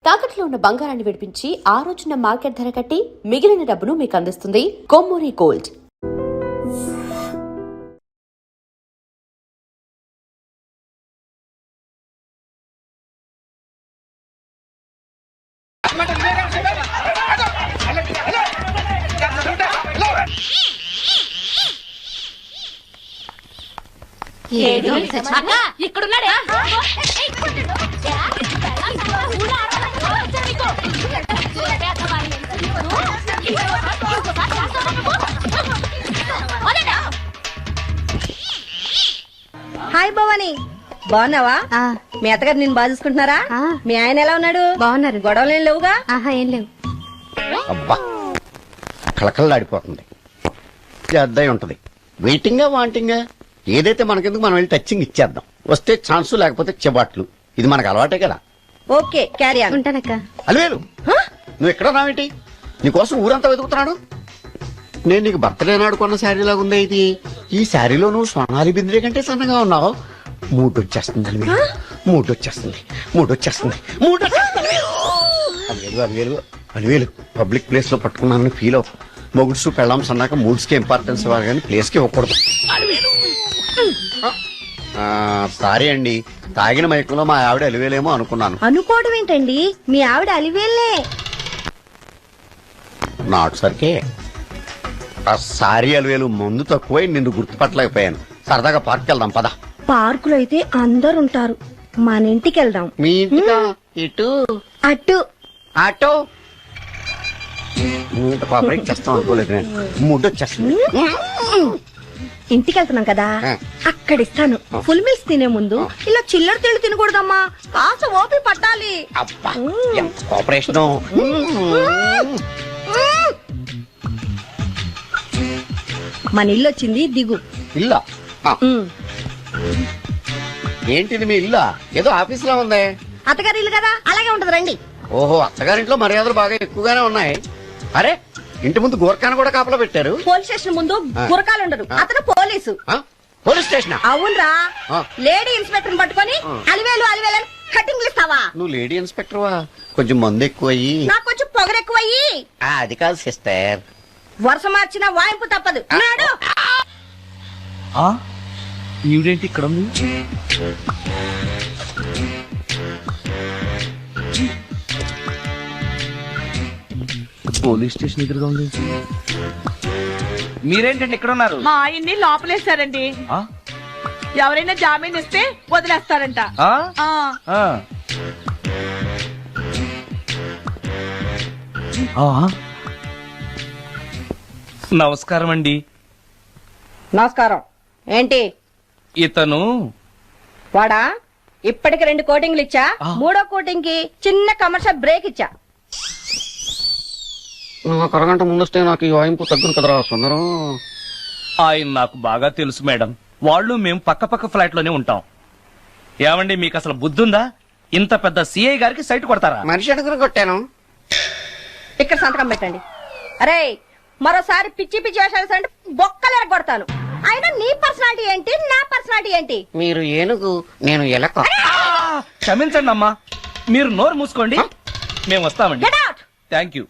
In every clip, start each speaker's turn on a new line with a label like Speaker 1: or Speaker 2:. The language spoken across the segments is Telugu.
Speaker 1: తాకట్లో ఉన్న బంగారాన్ని విడిపించి ఆ రోజున మార్కెట్ ధర కట్టి మిగిలిన డబ్బును మీకు అందిస్తుంది కొమ్మూరి గోల్డ్.
Speaker 2: ఇక్కడున్నాడే
Speaker 3: హాయ్ భవాని, బాగున్నావా? మీ అత్తగారు నిన్ను బాగా చూసుకుంటున్నారా? మీ ఆయన ఎలా ఉన్నాడు?
Speaker 4: బాగున్నారు.
Speaker 3: గొడవలు ఏం లేవుగా?
Speaker 4: ఏం లేవు.
Speaker 5: అబ్బా కళకళలాడిపోతుంది. అద్దయి ఉంటది. వెయిటింగా వాంటింగా ఏదైతే మనకెందుకు మనం వెళ్ళి టచ్చింగ్ ఇచ్చేద్దాం. వస్తే ఛాన్స్ లేకపోతే చెబాట్లు. ఇది మనకు అలవాటే కదా.
Speaker 3: Okay, carry on.
Speaker 4: ఉంటానక్క.
Speaker 5: అలివేలు నువ్వు ఎక్కడ రావేంటి? నీకోసం ఊరంతా వెతుకుతున్నాడు. నేను నీకు బర్త్డే నాడు కొన్న శారీ లాగా ఉందే ఇది. ఈ శారీలో నువ్వు సోనాలి బింద్రే కంటే సన్నగా ఉన్నావు. మూడొచ్చేస్తుంది అలివేలు, మూడొచ్చేస్తుంది, మూడొచ్చేస్తుంది, అలివేలు అలివేలు అలివేలు పబ్లిక్ ప్లేస్ లో పట్టుకున్నానని ఫీల్ అవు. మొగుడ్సు పెళ్ళాంస్ అన్నాక మూడ్స్ కి ఇంపార్టెన్స్ ఇవ్వాలి కానీ ప్లేస్ కి ఇవ్వకూడదు. సారీ అండి, తాగిన మైకంలో మా ఆవిడ అలివేలేమో అనుకున్నాను.
Speaker 3: అనుకోవడం ఏంటండి, మీ ఆవిడ అలివేలే.
Speaker 5: నాటు సరికే ఆ సారీ అలివేలు ముందు తక్కువై నిన్ను గుర్తుపట్టలేకపోయాను. సరదాగా పార్క్ వెళ్దాం పద.
Speaker 3: పార్కులో అయితే అందరుంటారు, మన ఇంటికి వెళ్దాం.
Speaker 5: మీ ఇంటికా? ఇటు
Speaker 3: అటు
Speaker 5: ఆటో కోఆపరేట్ చేస్తాం అనుకోలేదు నేను. ముడ్డొచ్చేస్తుంది.
Speaker 3: ఇంటికి వెళ్తున్నాం కదా, అక్కడ ఇస్తాను. ఫుల్ మీల్స్ తినే ముందు ఇలా చిల్లర తిళ్ళు తినకూడదమ్మా, కాస్త ఓపి పట్టాలి.
Speaker 5: అబ్బా ఎంత కోఆపరేషన్.
Speaker 3: మన ఇల్లు వచ్చింది, దిగు.
Speaker 5: ఇల్లా? ఏంటిది మీ ఇల్లా? ఏదో ఆఫీస్ లో ఉంది.
Speaker 3: అత్తగారి ఇల్లు కదా, అలాగే ఉంటది, రండి.
Speaker 5: ఓహో, అత్తగారింట్లో మర్యాదలు బాగా ఎక్కువగానే ఉన్నాయి. అరే ఇంటి ముందు గోర్ఖాను కూడా కాపలా పెట్టారు.
Speaker 3: పోలీస్ స్టేషన్ ముందు గురకాలు ఉండరు, అతను పోలీసు.
Speaker 5: Police station?
Speaker 3: అవునరా, లేడీ ఇన్స్పెక్టర్ పట్టుకొని అలివేలు అలివేలు కటింగ్లు ఇస్తావా?
Speaker 5: నువ్వు లేడీ ఇన్స్పెక్టర్ వా? కొంచెం మందు ఎక్కువయ్యి
Speaker 3: నాకు కొంచెం పొగరెక్కువయ్యి.
Speaker 5: అది కాదు సిస్టర్,
Speaker 3: వరుస మార్చిన వాయింపు తప్పదు. నాడు
Speaker 6: ఈవిడేంటి ఇక్కడ ఉంది? పోలీస్ స్టేషన్ ఎదురుగా ఉంది. మీరేంటండి ఇక్కడ ఉన్నారు?
Speaker 2: మా ఆయన్ని లోపలేశారండి. ఎవరైనా జామీన్ ఇస్తే వదిలేస్తారంట.
Speaker 6: నమస్కారం అండి.
Speaker 3: నమస్కారం. ఏంటి
Speaker 6: ఇతను?
Speaker 3: వాడా, ఇప్పటికి 2 కోటింగ్లు ఇచ్చా, 3వ కోటింగ్ కి చిన్న కమర్షియల్ బ్రేక్ ఇచ్చా.
Speaker 5: ఒక అరగంట ముందొస్తే నాకు ఈ వాయింపు తగ్గును కదరా సుందరం.
Speaker 6: ఆయన నాకు బాగా తెలుసు మేడం. వాళ్ళు మేము పక్క ఫ్లాట్ లోనే ఉంటాం. ఏమండి మీకు అసలు బుద్ధుందా? ఇంత పెద్ద సిఐ గారికి సైట్ కొడతారా?
Speaker 5: మనిషి అడుగురు కొట్టాను.
Speaker 3: ఇక్కడ సంతకం పెట్టండి. అరే, మరోసారి పిచ్చి పిచ్చి వేషాలు అంటే బొక్కలు కొడతాను. అయినా నీ పర్సనాలిటీ ఏంటి, నా పర్సనాలిటీ ఏంటి?
Speaker 5: మీరు ఏనుగు, నేను ఎలక.
Speaker 6: క్షమించండి అమ్మా, మీరు నోరు మూసుకోండి, మేము వస్తామండి. Thank you.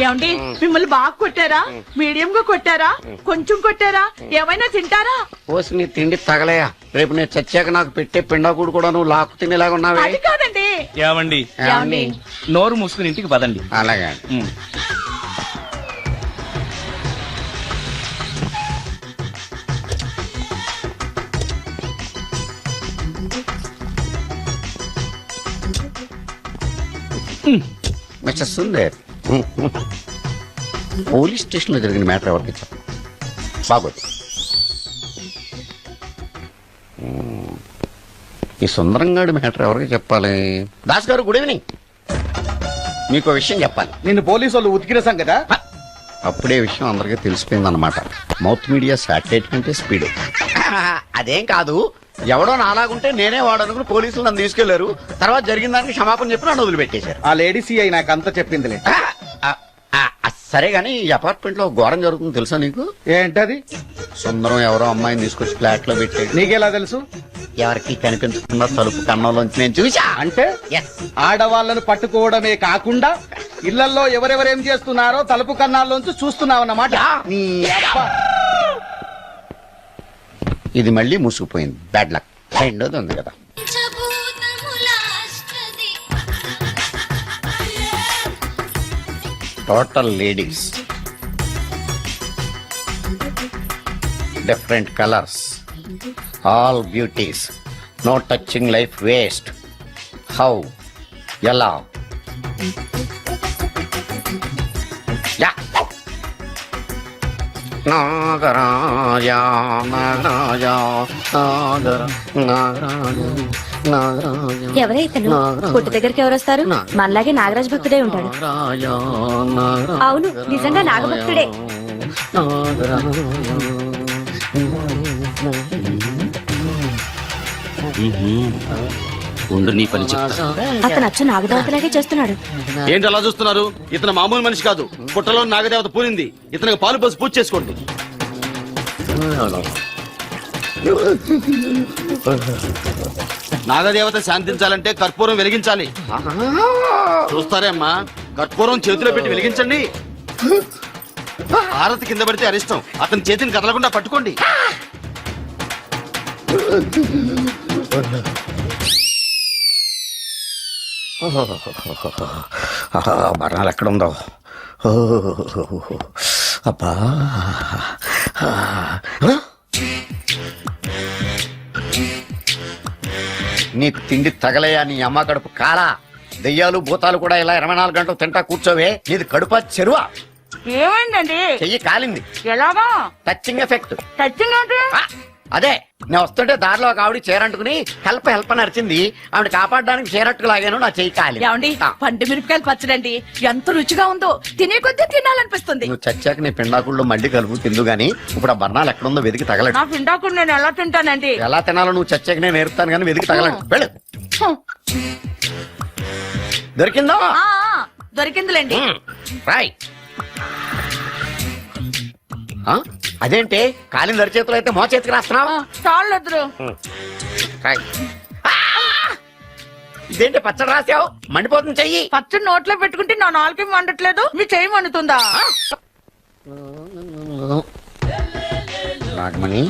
Speaker 2: ఏమండి, మిమ్మల్ని బాగా కొట్టారా, మీడియం గా కొట్టారా, కొంచెం కొట్టారా, ఏమైనా తింటారా?
Speaker 5: పోసి నీ తిండి తగలయా. రేపు నేను చచ్చాక నాకు పెట్టే పిండాకుడు కూడా నువ్వు లాక్కు తినేలాగా ఉన్నావే.
Speaker 2: అది కాదండి.
Speaker 6: ఏమండి, నోరు మూసుకుని ఇంటికి పదండి.
Speaker 5: అలాగే. మిస్టర్ సుందర్, పోలీస్ స్టేషన్ లో జరిగిన మ్యాటర్ ఎవరికి చెప్పండి. బాగోదు. ఈ సుందరంగాడి మ్యాటర్ ఎవరికి చెప్పాలి? దాస్ గారు, గుడ్ ఈవినింగ్. మీకు విషయం చెప్పాలి.
Speaker 7: నిన్ను పోలీసు వాళ్ళు ఉతికిరేసాం కదా.
Speaker 5: అప్పుడే విషయం అందరికీ తెలిసిపోయిందన్నమాట. మౌత్ మీడియా శాటిలైట్ కంటే స్పీడ్. అదేం కాదు, ఎవడో నాలాగుంటే నేనే వాడనుకుని పోలీసులు నన్ను తీసుకెళ్లారు. తర్వాత జరిగిన దానికి క్షమాపణ చెప్పి నన్ను వదిలిపెట్టేశారు.
Speaker 7: ఆ లేడీ సిఐ నాకు అంతా చెప్పిందిలే.
Speaker 5: సరే గానీ ఈ అపార్ట్మెంట్ లో ఘోరం జరుగుతుంది తెలుసా నీకు?
Speaker 7: ఏంటది?
Speaker 5: సుందరం ఎవరో అమ్మాయిని తీసుకొచ్చి ఫ్లాట్ లో పెట్టాడు.
Speaker 7: నీకెలా తెలుసు?
Speaker 5: ఎవరికి కనిపించకుండా తలుపు కన్నంలోంచి నేను చూసా.
Speaker 7: అంటే
Speaker 5: Yes.
Speaker 7: ఆడవాళ్ళను పట్టుకోవడమే కాకుండా ఇళ్లలో ఎవరెవరేం చేస్తున్నారో తలుపు కన్నాల్లోంచి చూస్తున్నావన్నమాట. నీ అబ్బ.
Speaker 5: ఇది మళ్ళీ మూసుకుపోయింది. Bad luck. రెండోది ఉంది కదా. Total ladies, different colours, all beauties, no touching life waste. How? ఎలా? యా. నాగరాజ నాగరాజ నాగర నాగరాజ నాగరాజ
Speaker 3: ఎవరైతను పుట్టు దగ్గరికి ఎవరు వస్తారు? మనలాగే నాగరాజ భక్తుడే ఉంటాడు.
Speaker 5: నాగరాజ నాగరాజ
Speaker 3: అవును, నిజంగా నాగభక్తుడే.
Speaker 4: ఉండు నీ పని చెప్తా.
Speaker 3: అతను అచ్చ నాగదేవతలాగే చేస్తున్నాడు.
Speaker 4: ఏంటి అలా చూస్తున్నారు? ఇతను మామూలు మనిషి కాదు. పుట్టలో నాగదేవత పూరింది. ఇతనికి పాలు పోసి పూజ చేసుకోండి. నాగదేవత శాంతించాలంటే కర్పూరం వెలిగించాలి. చూస్తారే అమ్మా, కర్పూరం చేతిలో పెట్టి వెలిగించండి. హారతి కింద పడితే అరిష్టం. అతని చేతిని కదలకుండా పట్టుకోండి.
Speaker 5: మరణాలు ఎక్కడుందో. అబ్బా, నీకు తిండి తగలయా నీ అమ్మ కడుపు కాలా? దెయ్యాలు భూతాలు కూడా ఇలా 24 గంటలు తింటా కూర్చోవే. నీది కడుపా చెరువా?
Speaker 2: ఏమైందండి?
Speaker 5: చెయ్యి కాలింది.
Speaker 2: ఎలాగా?
Speaker 5: Touching effect.
Speaker 2: టచింగ్ అంటే?
Speaker 5: అదే, నేను వస్తుంటే దారిలో ఒక ఆవిడ చీరంటుకుని హెల్ప్ హెల్ప్ అని అరిచింది. ఆవిడ కాపాడడానికి చీరట్టుకు లాగాను, నా చెయ్యి కాలి.
Speaker 2: ఏమండి, పండు మిరపకాయలు పచ్చడండి ఎంత రుచిగా ఉందో, తినే కొద్దీ తినాలనిపిస్తుంది.
Speaker 5: నువ్వు చచ్చాక నీ పిండాకుల్లో మళ్ళీ కలుపు తిందు గాని ఇప్పుడు ఆ బర్ణాలు ఎక్కడుందో వెతికి తగలడు.
Speaker 2: నా పిండాకుడు నేను ఎలా తింటానండి?
Speaker 5: ఎలా తినాలో నువ్వు చచ్చాక నేను నేర్పుతాను కానీ వెతికి తగలడు. వెళ్ళు. దొరికిందా?
Speaker 2: దొరికిందిలేండి.
Speaker 5: రాయ్. అదేంటి కాలిన దరిచేతులు అయితే మో చేతికి రాస్తున్నావా?
Speaker 2: చాలు ఎదురు.
Speaker 5: రాయ్. ఇదేంటి పచ్చడి రాసావు? మండిపోతుంది చెయ్యి.
Speaker 2: పచ్చడి నోట్లో పెట్టుకుంటే నా నాలుగు వండట్లేదు, మీ చెయ్యి వండుతుందా?
Speaker 5: నాగమణి,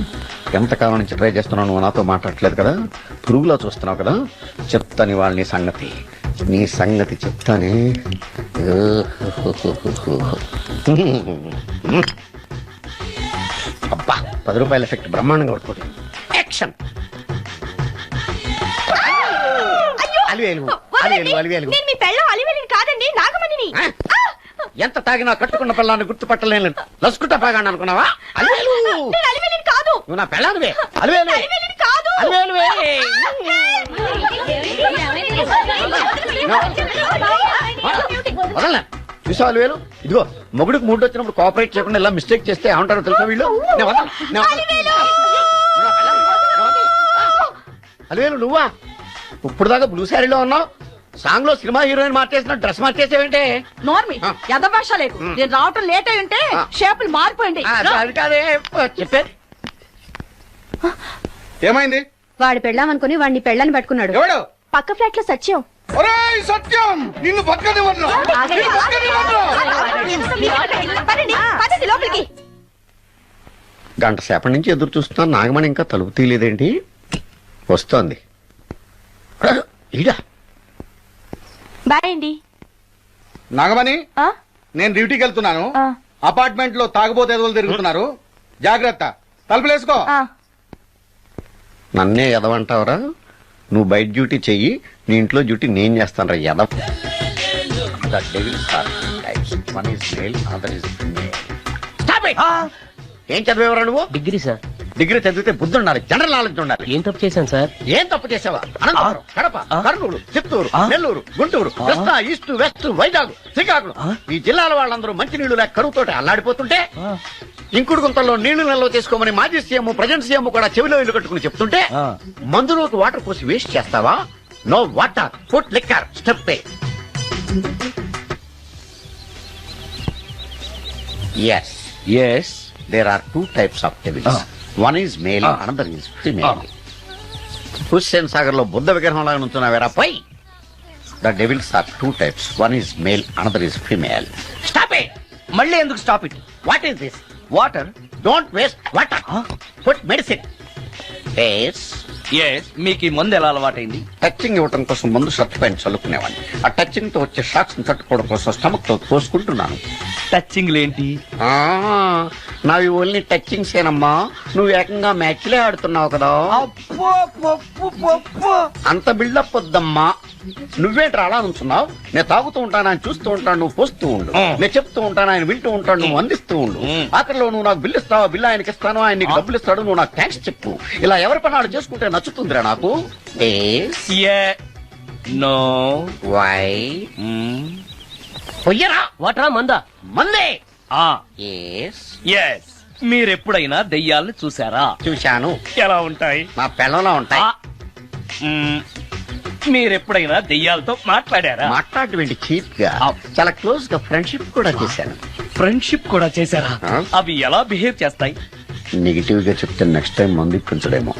Speaker 5: ఎంతకాలం నుంచి ట్రై చేస్తున్నావు? నువ్వు నాతో మాట్లాడట్లేదు కదా, పురుగులో చూస్తున్నావు కదా. చెప్తాను వాళ్ళ నీ సంగతి చెప్తానే. అబ్బా, 10 రూపాయల ఎఫెక్ట్ బ్రహ్మాండంగా కొట్టుకోండి. యాక్షన్. అలివేలు అలివేలు అలివేలు.
Speaker 3: మీ పెళ్ళం అలివేలిని కాదండి, నాగమణిని.
Speaker 5: ఎంత తాగినా కట్టుకున్న పిల్లాన్ని గుర్తుపట్టలేను. లసుకుంటా పాగాను అనుకున్నావా? అలివేలు.
Speaker 3: అలివేలిని కాదు.
Speaker 5: నువ్వు నా పిల్లానివే. అలివేలు
Speaker 3: కాదు.
Speaker 5: అలివేలువే. వదలనా? చూసావు అలివేలు? ఇదిగో మొగుడికి మూడు వచ్చినప్పుడు కోఆపరేట్ చేయకుండా ఇలా మిస్టేక్ చేస్తే ఏమంటారో తెలుసా వీళ్ళు? అలివేలు నువ్వా? ఇప్పుడు దాకా బ్లూ శారీలో ఉన్నావు, సాంగ్ లో సినిమా హీరోయిన్ మార్చేసిన డ్రెస్ మార్చేసావేంటే?
Speaker 2: నోర్మి, ఎద భాష లేదు. నేను రావటం లేట్ అయి ఉంటే షేపులు మారిపోయింది.
Speaker 5: అది కాదే చెప్పేది.
Speaker 7: ఏమైంది?
Speaker 3: వాడు పెళ్ళామనుకుని వాడిని పెళ్ళని పట్టుకున్నాడు.
Speaker 7: ఎవడు?
Speaker 3: పక్క ఫ్లాట్ లో సత్యం.
Speaker 7: ఒరేయ్ సత్యం, నిన్ను బతకనివ్వను.
Speaker 3: లోపలికి.
Speaker 5: గంట సేపటి నుంచి ఎదురు చూస్తున్నా, నాగమణి ఇంకా తలుపు తీయలేదేంటి? వస్తోంది. ఈడా
Speaker 3: బాయ్ అండి.
Speaker 7: నాగమణి, నేను డ్యూటీకి వెళ్తున్నాను. అపార్ట్మెంట్ లో తాగుబోతు ఎదవలు తిరుగుతున్నారు, జాగ్రత్త. తలుపులేసుకో.
Speaker 5: నన్నే ఎదవంటావరా? నువ్వు బయట డ్యూటీ చెయ్యి, నీ ఇంట్లో డ్యూటీ నేను చేస్తాను రా ఎదవ. ఏం చదివేవరా నువ్వు?
Speaker 8: Degree sir.
Speaker 5: డిగ్రీ చదివితే బుద్ధి ఉండాలి, జనరల్ నాలెడ్జ్ ఉండాలి.
Speaker 8: ఏం తప్పు చేశాను సార్?
Speaker 5: ఏం తప్పు చేసావా? అనంతపురం, కడప, కర్నూలు, చిత్తూరు, నెల్లూరు, గుంటూరు, కృష్ణా, ఈస్ట్, వెస్ట్, వైజాగ్, శ్రీకాకుళం, ఈ జిల్లాల వాళ్ళందరూ మంచి నీళ్లు లేక కరువుతోటి అల్లాడిపోతుంటే, ఇంకుడు గుంతల్లో నీళ్లు నిల్వ చేసుకోమని మాజీ సీఎం, ప్రజెంట్ సీఎం కూడా చెవిలో ఇల్లు కట్టుకుని చెప్తుంటే, మందులోకి వాటర్ పోసి వేస్ట్ చేస్తావా? No water, food liquor, step. Yes
Speaker 6: yes
Speaker 5: there are 2 types of devils. One is male, another is female. Hussain Sagar లో బుద్ధ విగ్రహం లాగా నుంచున్నావేరా పై. The devils are 2 types. One is male, another is female. Stop it.
Speaker 6: మళ్ళీ ఎందుకు stop it?
Speaker 5: What is this?
Speaker 6: Water.
Speaker 5: Don't waste water. Put medicine. Yes.
Speaker 6: Yes, మీకు ఈ మందు ఎలా అలవాటైంది?
Speaker 5: టచింగ్ ఇవ్వటం కోసం ముందు షర్ట్ పైన చల్లుకునేవాడిని. ఆ టచింగ్ తో వచ్చే షాక్స్ తట్టుకోవడం కోసం స్టమక్ తో పోసుకుంటున్నాను.
Speaker 6: టచింగ్ లేంటి?
Speaker 5: నావి ఓన్లీ టచింగ్స్ ఏనమ్మా. నువ్వు ఏకంగా మ్యాచ్లే ఆడుతున్నావు కదా. అంత బిల్డప్ వద్దమ్మా. నువ్వేంటి అలా నుంచున్నావు? నేను తాగుతూ ఉంటాను, ఆయన చూస్తూ ఉంటాను, నువ్వు పోస్తూ ఉండు. నేను చెప్తూ ఉంటాను, ఆయన వింటూ ఉంటాడు, నువ్వు అందిస్తూ ఉండు. ఆఖరిలో నువ్వు నాకు బిల్లు ఇస్తావా, బిల్లు ఆయనకి ఇస్తాను, ఆయన నీకు డబ్బులు ఇస్తాడు, నువ్వు నాకు థ్యాంక్స్ చెప్పు. ఇలా ఎవరి పని ఆడు చేసుకుంటే నచ్చుతుందిరా నాకు.
Speaker 6: నో.
Speaker 5: వై పొయ్యరా
Speaker 6: వాటరా మందా?
Speaker 5: మందే.
Speaker 6: ఎస్. మీరెప్పుడైనా దెయ్యాలను చూసారా?
Speaker 5: చూశాను.
Speaker 6: ఎలా ఉంటాయి?
Speaker 5: నా పిల్లలా ఉంటాయి.
Speaker 6: మీరెప్పుడైనా దెయ్యాలతో మాట్లాడారా?
Speaker 5: మాట్లాడేంటి చీప్ గా, చాలా క్లోజ్ గా ఫ్రెండ్షిప్ కూడా చేశాను.
Speaker 6: ఫ్రెండ్షిప్ కూడా చేశారా?
Speaker 5: ఆ?
Speaker 6: అవి ఎలా బిహేవ్ చేస్తాయి?
Speaker 5: నెగిటివ్ గా చెప్తే నెక్స్ట్ టైం మందు ఇప్పించడేమో.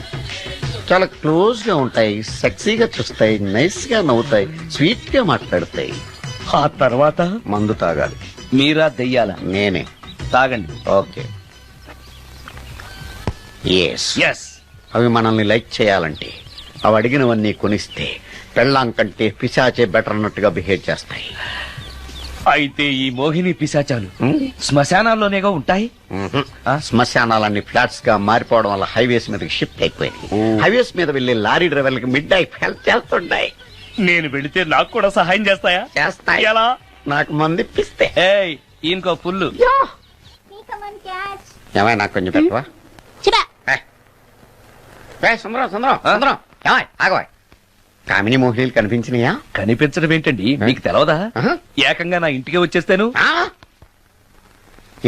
Speaker 5: చాలా క్లోజ్ గా ఉంటాయి, సెక్సీగా చూస్తాయి, నైస్ గా నవ్వుతాయి, స్వీట్ గా మాట్లాడతాయి.
Speaker 6: ఆ తర్వాత
Speaker 5: మందు తాగాలి.
Speaker 6: మీరా దెయ్యాల?
Speaker 5: నేనే.
Speaker 6: తాగండి.
Speaker 5: ఓకే. ఎస్.
Speaker 6: ఎస్.
Speaker 5: అవి మనల్ని లైక్ చేయాలంటే అవి అడిగినవన్నీ కొనిస్తే పెళ్ళాం కంటే పిశాచే బెటర్ అన్నట్టుగా బిహేవ్ చేస్తాయి.
Speaker 6: అయితే ఈ మోహిని పిశాచాలు శ్మశానాల్లోనేగా ఉంటాయి?
Speaker 5: శ్మశానాలన్నీ ఫ్లాట్స్ గా మారిపోవడం వల్ల హైవేస్ మీదకి షిఫ్ట్ అయిపోయింది. హైవేస్ మీద వెళ్లి లారీ డ్రైవర్లకి మిడ్ ఐ హెల్ప్ చేస్తుంటాయి.
Speaker 6: నేను వెళితే నాకు కూడా సహాయం చేస్తాయా?
Speaker 5: చేస్తాయి.
Speaker 6: ఎలా?
Speaker 5: నాకు మంది ఇప్పిస్తే.
Speaker 6: ఏయ్, ఈయనకో పుల్లు.
Speaker 5: ఏమై నాకు కొంచెం పెట్టవా? సుందరం సుందరం సుందరం ఏమాయ్ ఆగవాయ్. కామిని మోహినీలు కనిపించినాయా?
Speaker 6: కనిపించడం ఏంటండి, మీకు తెలవదా? ఏకంగా నా ఇంటికే వచ్చేస్తాను.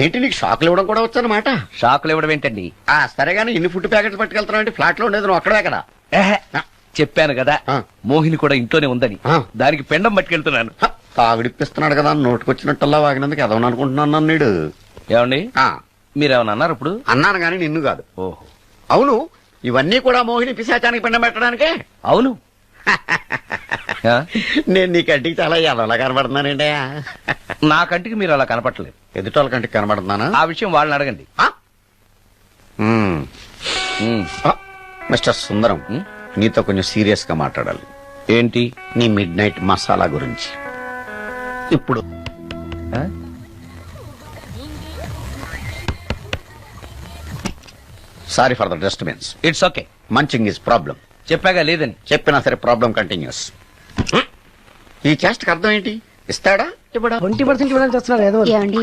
Speaker 5: ఏంటి నీకు షాక్లు ఇవ్వడం కూడా వచ్చానమాట?
Speaker 6: షాకులు ఇవ్వడం ఏంటండి?
Speaker 5: సరే గానీ ఇన్ని ఫుడ్ ప్యాకెట్లు పట్టుకెళ్తున్నావు అంటే ఫ్లాట్ లో ఉండేది నువ్వు అక్కడే కదా.
Speaker 6: చెప్పాను కదా మోహిని కూడా ఇంట్లోనే ఉందని.
Speaker 5: ఆ.
Speaker 6: దానికి పెండం పట్టుకెళ్తున్నాను.
Speaker 5: తాగుడిప్పిస్తున్నాడు కదా నోటుకొచ్చినట్టల్లా వాగినందుకు ఎదవని అనుకుంటున్నాను నీడు.
Speaker 6: ఏమండి, మీరేమన్నా అన్నారు ఇప్పుడు?
Speaker 5: అన్నాను గాని నిన్ను కాదు.
Speaker 6: ఓహో,
Speaker 5: అవును, ఇవన్నీ కూడా మోహిని పిశాచానికి పిండం పెట్టడానికే.
Speaker 6: అవును.
Speaker 5: నేను నీ కంటికి చాలా ఎదవలా కనబడుతున్నానండి.
Speaker 6: నా కంటికి మీరు అలా కనపడలేదు.
Speaker 5: ఎదుటోళ్ళ కంటికి కనబడుతున్నానా?
Speaker 6: ఆ విషయం వాళ్ళని అడగండి.
Speaker 5: మిస్టర్ సుందరం, నీతో కొంచెం సీరియస్ గా మాట్లాడాలి.
Speaker 6: ఏంటి?
Speaker 5: నీ మిడ్ నైట్ మసాలా గురించి. ఇప్పుడు sorry for the disturbance.
Speaker 6: It's okay.
Speaker 5: Munching is problem.
Speaker 6: చెప్పాగా లేదని.
Speaker 5: చెప్పినా సరే ప్రాబ్లం కంటిన్యూస్. ఈ చేష్టకి అర్థం ఏంటి? ఇస్తాడా ఇవ్వడా?
Speaker 8: 20% ఇవ్వడానికి వస్తున్నారు ఏదో.
Speaker 9: ఏమండి,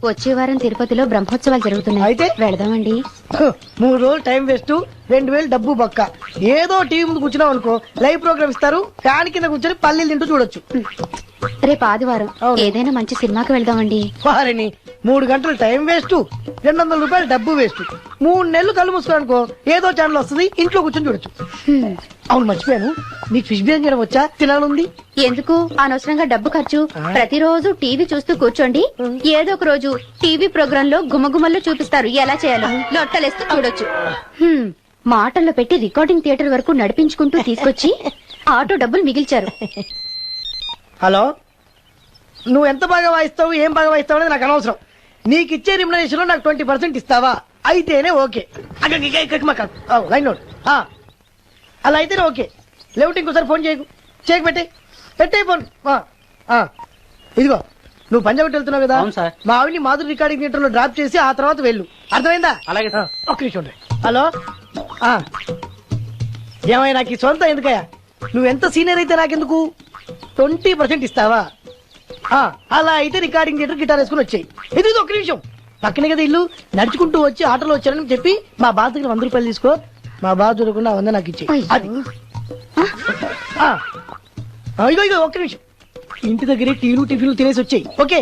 Speaker 9: వచ్చే వారం తిరుపతిలో బ్రహ్మోత్సవాలు జరుగుతున్నాయి.
Speaker 8: అయితే
Speaker 9: వెళదామండి.
Speaker 8: 3 రోజులు టైం వేస్ట్, 2000 డబ్బు బొక్క. ఏదో టీవీ ముందు కూర్చున్నావు అనుకో, లైవ్ ప్రోగ్రామ్ ఇస్తారు, ఫ్యాన్ కింద కూర్చొని పల్లీలు తింటూ చూడొచ్చు.
Speaker 9: రేపు ఆదివారం ఏదైనా మంచి సినిమాకి వెళ్దామండి.
Speaker 8: వారిని 3 గంటలు టైం వేస్ట్, 200 రూపాయలు డబ్బు వేస్ట్. 3 నెలలు కళ్ళు మూసుకో అనుకో, ఏదో ఛానల్ వస్తుంది, ఇంట్లో కూర్చొని చూడొచ్చు. అవును, మర్చిపోయాను, నీకు ఫిష్ బిర్యానీ చేయడం వచ్చా? తినాలుంది.
Speaker 9: ఎందుకు అనవసరంగా డబ్బు ఖర్చు? ప్రతిరోజు టీవీ చూస్తూ కూర్చోండి, ఏదో ఒక రోజు టీవీ ప్రోగ్రామ్ లో గుమగుమల్లో చూపిస్తారు ఎలా చేయాలో. లొట్టలేస్తూ చూడొచ్చు. మాటల్లో పెట్టి రికార్డింగ్ థియేటర్ వరకు నడిపించుకుంటూ తీసుకొచ్చి ఆటో డబ్బులు మిగిల్చారు.
Speaker 8: హలో, నువ్వు ఎంత బాగా వాయిస్తావు, ఏం బాగా వాయిస్తావు అనేది నాకు అనవసరం. నీకు ఇచ్చే రిమ్యునరేషన్ లో నాకు 20% ఇస్తావా? అయితేనే ఓకే. Line note. అలా అయితేనే ఓకే. లేవుటి ఇంకోసారి ఫోన్ చేయకు. పెట్టే ఫోన్. ఇదిగో, నువ్వు పంజాబ్ వెళ్తున్నావు కదా, మా ఆవిడ్ని మాధురి రికార్డింగ్ థియేటర్ లో డ్రాప్ చేసి ఆ తర్వాత వెళ్ళు. అర్థమైందా?
Speaker 6: అలాగే.
Speaker 8: ఒక్క నిమిషం. హలో, ఏమైనా నాకు ఈ సొంత ఎందుకయ్యా? నువ్వెంత సీనియర్ అయితే నాకెందుకు? 20% ఇస్తావా? అలా అయితే రికార్డింగ్ థియేటర్ గిటార్ వేసుకుని వచ్చాయి. ఇది ఒక్క నిమిషం, పక్కనే కదా ఇల్లు. నడుచుకుంటూ వచ్చి ఆటోలో వచ్చారని చెప్పి మా బాధ దగ్గర 100 రూపాయలు తీసుకో. మా బాధ చూడకుండా 100 నాకు ఇచ్చి. ఇగో ఒక్క నిమిషం. ఇంటి దగ్గరే టీలు టిఫిన్లు తినేసి వచ్చాయి. ఓకే,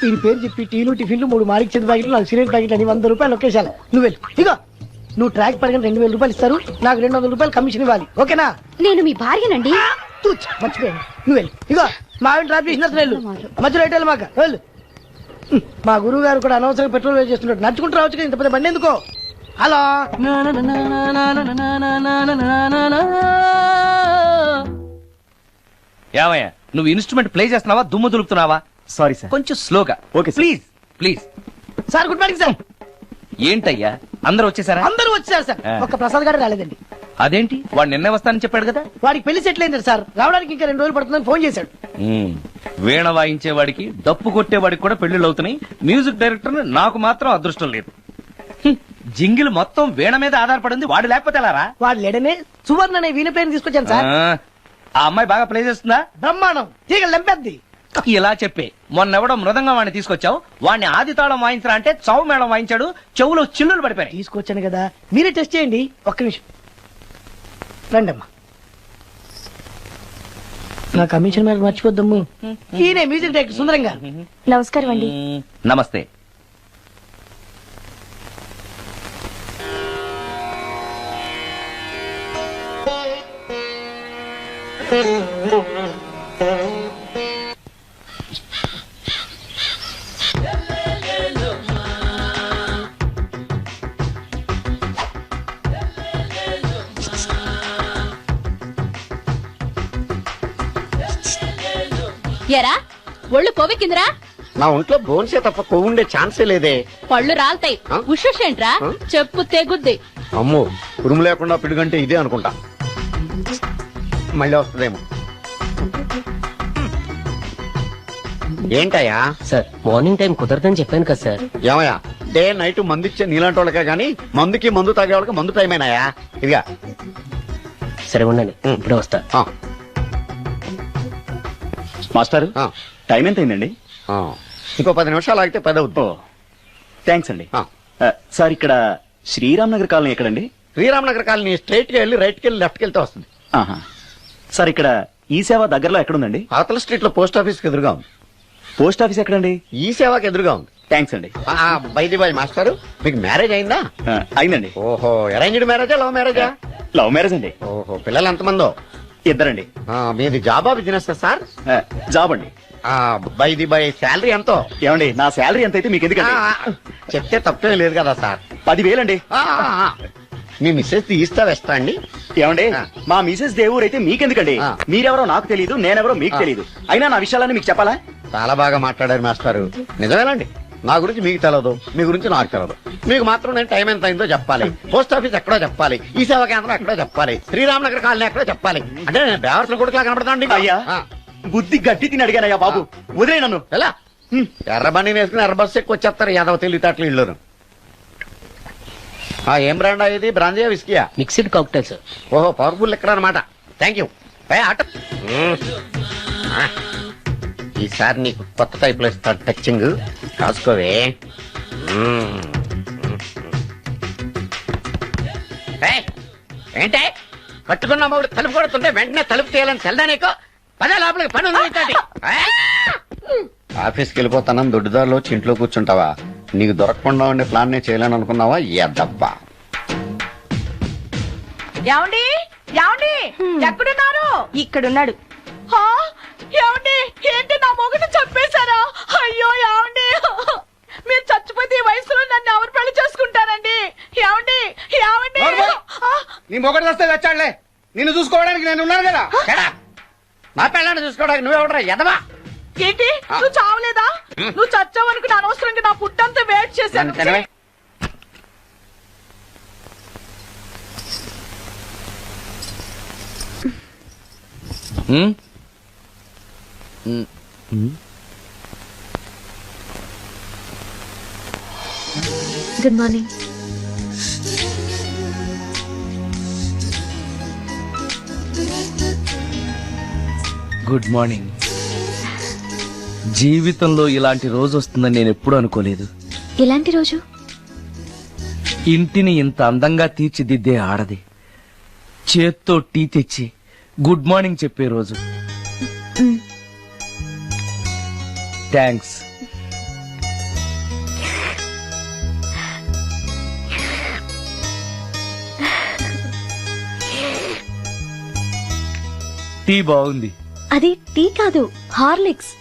Speaker 8: దీని పేరు చెప్పి టీలు టిఫిన్లు 3 మారికి చెంది ప్యాకెట్లు, 4 సిగరెట్ ప్యాకెట్లు అని 100 రూపాయలు ఒకేసారి. నువ్వు వెళ్ళు. ఇగో, నువ్వు ట్రాక్ పడగానే 2000 రూపాయలు ఇస్తారు, నాకు 200 రూపాయలు కమిషన్ ఇవ్వాలి. ఓకేనా?
Speaker 9: నేను మీ భార్యనండి.
Speaker 8: మర్చిపోయాను. నువ్వు వెళ్ళు. ఇగో, మా ఆవిడ డ్రాప్ చేసిన వెళ్ళు. మధ్యలో రైట్ వెళ్ళు. మాక వెళ్ళు. మా గురువు గారు కూడా అనవసరంగా పెట్రోల్ వేస్ట్ చేస్తున్నాడు. నడుచుకుంటూ రావచ్చు కదా, ఇంత పెద్ద బండి ఎందుకో. హలో,
Speaker 6: ఏమయ్యా నువ్వు ఇన్స్ట్రుమెంట్ ప్లే చేస్తున్నావా దుమ్ము దులుపుతున్నావా?
Speaker 7: Sorry sir.
Speaker 6: కొంచెం స్లోగా.
Speaker 7: Okay sir.
Speaker 6: Please please.
Speaker 8: Sir good morning sir.
Speaker 6: ఏంటయ్యా అందరూ వచ్చేసారా?
Speaker 8: అందరూ వచ్చారు సార్, ఒక్క ప్రసాద్ గారు రాలేదండి.
Speaker 6: అదేంటి వాడు నిన్నే వస్తానని చెప్పాడు కదా.
Speaker 8: వాడికి పెళ్లి సెటిల్ అయింది సార్, రావడానికి ఇంకా 2 రోజులు పడుతుందని ఫోన్ చేశాడు.
Speaker 6: వీణ వాయించేవాడికి డప్పు కొట్టేవాడికి కూడా పెళ్లిళ్ళు అవుతున్నాయి. మ్యూజిక్ డైరెక్టర్ నాకు మాత్రం అదృష్టం లేదు. జింగిల్ మొత్తం వీణ మీద ఆధారపడింది, వాడు లేకపోతే ఎలారా?
Speaker 8: వాడు లేడనే సువర్ణ అనే వీణ ప్లేయర్ తీసుకొచ్చాను సార్.
Speaker 6: ఆ అమ్మాయి బాగా ప్లే చేస్తుందా?
Speaker 8: బ్రహ్మాండం, తీగలు లెంపేద్ది.
Speaker 6: ఇలా చెప్పే మొన్నెవడో మృదంగం వాడిని తీసుకొచ్చావు, వాడిని ఆది తాళం వాయించరా అంటే చౌ మేళం వాయించాడు, చెవులో చిల్లులు పడిపోయాయి.
Speaker 8: తీసుకొచ్చాను కదా, మీరే టెస్ట్ చేయండి. ఒక్క నిమిషం రండమ్మా. నా కమిషన్ మీద మర్చిపోద్దమ్ము. ఈయనే మ్యూజిక్ డైరెక్టర్ సుందరం గారు.
Speaker 9: నమస్కారం అండి.
Speaker 6: నమస్తే.
Speaker 9: ఎరా ఒళ్ళు కొవ్వెక్కిందిరా?
Speaker 5: నా ఒంట్లో బోన్సే తప్ప కొవ్వుండే ఛాన్సే లేదే.
Speaker 9: పళ్ళు రాల్తాయి.
Speaker 5: ఆ?
Speaker 9: ఉషేంట్రా? చెప్పు తెగుద్ది.
Speaker 5: అమ్మో, ఉరుము లేకుండా పిడుగంటే ఇదే అనుకుంటా. మళ్ళీ వస్తుందేమో. ఏంటయ్యా
Speaker 10: సార్ మార్నింగ్ టైం కుదరదని చెప్పాను కదా సార్.
Speaker 5: ఏమయ్యా, డే నైట్ మందు ఇచ్చే నీలాంటి వాళ్ళకే గానీ మందుకి మందు తాగే వాళ్ళకి మందు టైమేనాయా? ఇదిగా
Speaker 10: సరే ఉండండి, ఇప్పుడే వస్తా.
Speaker 7: మాస్టర్ టైం ఎంత అయిందండి?
Speaker 5: ఇంకో 10 నిమిషాలు ఆగితే 10 అవుద్ది.
Speaker 7: థ్యాంక్స్ అండి. సార్ ఇక్కడ శ్రీరామ్ నగర్ కాలనీ ఎక్కడండి?
Speaker 5: శ్రీరామనగర్ కాలనీ స్ట్రైట్ కి వెళ్ళి రైట్ కి వెళ్ళి లెఫ్ట్ కి వెళ్తే వస్తుంది.
Speaker 7: సార్ ఇక్కడ ఈ సేవ దగ్గరలో ఎక్కడుందండి?
Speaker 5: అవతల స్ట్రీట్ లో పోస్ట్ ఆఫీస్ కి ఎదురుగా ఉంది.
Speaker 7: పోస్ట్ ఆఫీస్ ఎక్కడండి?
Speaker 5: ఈ సేవకి ఎదురుగా ఉంది.
Speaker 7: థ్యాంక్స్ అండి.
Speaker 5: బైది బాయ్ మాస్టారు, మీకు మ్యారేజ్ అయిందా?
Speaker 7: అయిందండి.
Speaker 5: ఓహో, అరేంజ్డ్ మ్యారేజా లవ్ మ్యారేజా?
Speaker 7: లవ్ మ్యారేజ్ అండి.
Speaker 5: ఓహో, పిల్లలు ఎంతమందో?
Speaker 7: ఇద్దరండి.
Speaker 5: మీది జాబా బిజినెస్ సార్?
Speaker 7: జాబ్ అండి.
Speaker 5: బైది బై శాలరీ ఎంతో?
Speaker 7: ఏమండి నా శాలరీ ఎంత అయితే మీకు ఎందుకండి?
Speaker 5: చెప్తే తప్పే లేదు కదా సార్.
Speaker 7: 10,000 అండి.
Speaker 5: మీ మిస్సెస్ తీస్తా వేస్తా అండి.
Speaker 7: ఏమండి మా మిసెస్ దేవుడు అయితే మీకెందుకండి? మీరెవరో నాకు తెలియదు, నేనెవరో మీకు తెలియదు. అయినా నా విషయాలని మీకు చెప్పాలా?
Speaker 5: చాలా బాగా మాట్లాడారు మాస్టారు. నిజమేనండి, నా గురించి మీకు తెలియదు, మీ గురించి నాకు తెలియదు. మీకు మాత్రం నేను టైం ఎంత అయిందో చెప్పాలి, పోస్ట్ ఆఫీస్ ఎక్కడో చెప్పాలి, ఈ సేవా కేంద్రం ఎక్కడో చెప్పాలి, శ్రీరామనగర్ కాలనీ ఎక్కడో చెప్పాలి. అంటే నేను బేవర్సన కొడుకులా కనపడతాండి.
Speaker 7: అయ్యా బుద్ధి గడ్డి తిని అడిగానయ్యా బాబు, వదిలే నన్ను.
Speaker 5: ఎలా ఎర్ర బండి వేసుకుని ఎర్ర బస్సు ఎక్కువ వచ్చేస్తారు యాదవ తెలివితేటలు ఇళ్ళును. ఏం బ్రాండ్ ఇది? బ్రాంజియా విస్కియా?
Speaker 10: Mixed cocktail sir.
Speaker 5: ఓహో, పవర్ఫుల్ ఎక్కడ అనమాట. Thank you. ఈసారి నీకు కొత్త టైప్ లో ఇస్తాడు టచింగ్, కాసుకోవే. ఏంటే కట్టుకున్న మూడు తలుపు కొడుతుంటే వెంటనే తలుపు తీయాలని తెల్దా నీకు? పదే లోపలికి పని ఉంది. ఆఫీస్కి వెళ్ళిపోతానని దొడ్డిదారిలో వచ్చి ఇంట్లో కూర్చుంటావా? నీకు దొరకకుండా ఉండే ప్లాన్ నేను చేయలేను అనుకున్నావా? ఎద్దబ్బా.
Speaker 2: ఏమండి ఏమండి ఎక్కడున్నారు?
Speaker 3: ఇక్కడున్నాడు.
Speaker 2: హా? ఏమండి ఏంటి నా మొగుడు చంపేశారా? అయ్యో ఏమండి, మీరు చచ్చిపోతే ఈ వయసులో నన్ను ఎవరు పెళ్లి చేసుకుంటారండి? ఏమండి ఏమండి?
Speaker 7: నీ మొగడు వస్తే వచ్చాడులే, నిన్ను చూసుకోవడానికి నేను ఉన్నాను కదా.
Speaker 5: మా పిల్లని చూసుకోవడానికి నువ్వెవడరా ఎదవా?
Speaker 2: ఏంటి నువ్వు చావలేదా? నువ్వు చచ్చావనుకుని అనవసరంగా నా పుట్టంతా వెయిట్ చేశాను.
Speaker 9: Good morning.
Speaker 6: Good morning. జీవితంలో ఇలాంటి రోజు వస్తుందని నేను ఎప్పుడూ అనుకోలేదు.
Speaker 9: ఎలాంటి రోజు?
Speaker 6: ఇంటిని ఇంత అందంగా తీర్చిదిద్దే ఆడది చేత్తో టీ తెచ్చి గుడ్ మార్నింగ్ చెప్పే రోజు. థ్యాంక్స్. టీ బాగుంది.
Speaker 9: అది టీ కాదు, హార్లిక్స్.